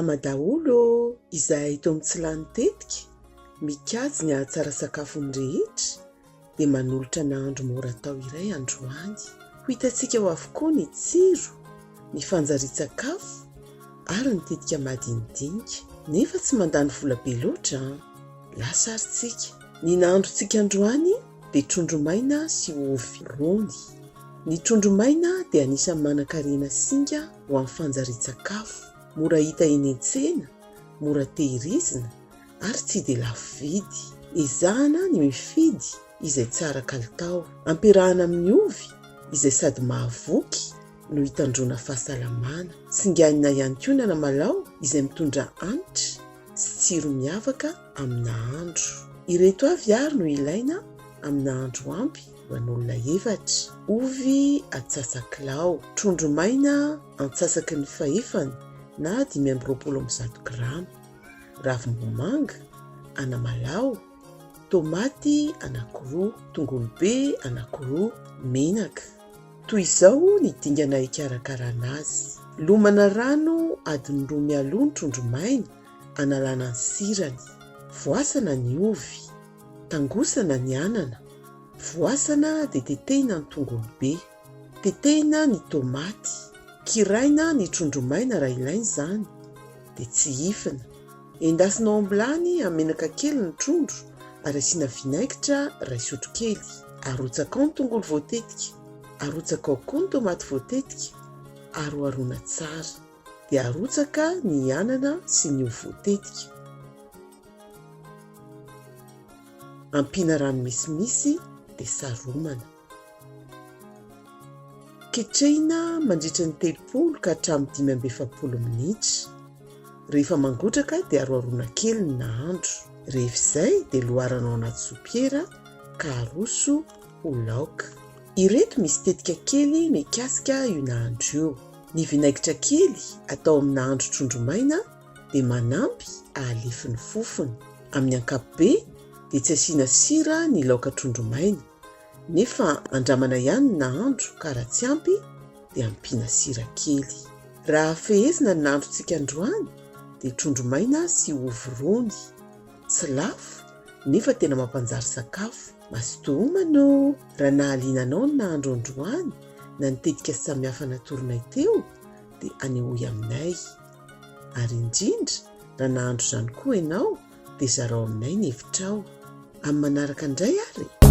Salama daholo izahay eto amin'ny Tsilany tetika, mikajy ny ahatsara sakafony rehetra dia manolotra nahandro mora atao iray androany. Ho hitantsika ho avokoa ny tsiro, ny fanjarian-tsakafo ary ny tetika madinidinika, nefa tsy mandany vola be loatra. Lasa aritsika. Ny nahandrontsika androany dia trondro maina sy ovy rony. Ny trondro maina dia anisan'ny manan-karena singa ho amin'ny fanjarian-tsakafo. Mora hita eny an-tsena, mora tehirizina ary tsy dia lafo vidy. Ezahana ny mifidy izay tsara kalitao, ampiarahana amin'ny ovy izay sady mahavoky no hitandrona fahasalamana. Tsinganina ihany koa ny anamalao izay mitondra hanitra sy tsiro miavaka amin'ny nahandro. Ireto avy ary no ilaina amin'ny nahandro ampy ho an'olona efatra: ovy atsasakilao, trondro maina antsasaky ny fahefany na 520 grama, ravim-bomanga anamalao, tomaty anankiroa, tongolo be anankiroa, menaka. Toy izao ny dingana hikarakarana azy: lomana rano adiny 2 mialoha ny trondro maina, analana ny sirany, voasana ny ovy, tangosana ny anana, voasana dia tetehina ny tongolo be, tetehina ny tomaty, kiraina ny trondro maina raha ilaina izany dia tsy hifina. Endasinao ambulany amin'ny menaka kely ny trondro ary asiana vinaigitra iray sotro kely. Arotsaka ao ny tongolo voatetika, arotsaka ao koa ny tomaty voatetika, aroharona tsara dia arotsaka ny anana sy ny ovy voatetika. Ampiana rano misimisy dia saromana. Ketrehina mandritra ny 30 ka hatramin'ny 50 minitra. Rehefa mangotraka dia aroharona kely ny nahandro. Rehefa izay dia loaranao anaty sopiera ka aroso ho laoka. Ireto misy tetika kely mikasika io nahandro io. Ny vinaigitra kely atao amin'ny nahandro trondro maina dia manampy ahalefin'ny fofony. Amin'ny ankapobeny dia tsy asiana sira ny laoka trondro maina, nefa andramana ihany ny nahandro ka raha tsy ampy dia ampiana sira kely. Raha fehezina ny nahandrontsika androany dia trondro maina sy ovy rony. Tsy lafo nefa tena mampanjary sakafo. Masotomano! Raha nahaliana anao ny nahandro androany na ny tetika samihafa natorona teo dia anehoy aminay. Ary indrindra raha nahandro izany koa ianao dia zarao aminay ny hevitrao. Amin'ny manaraka indray ary.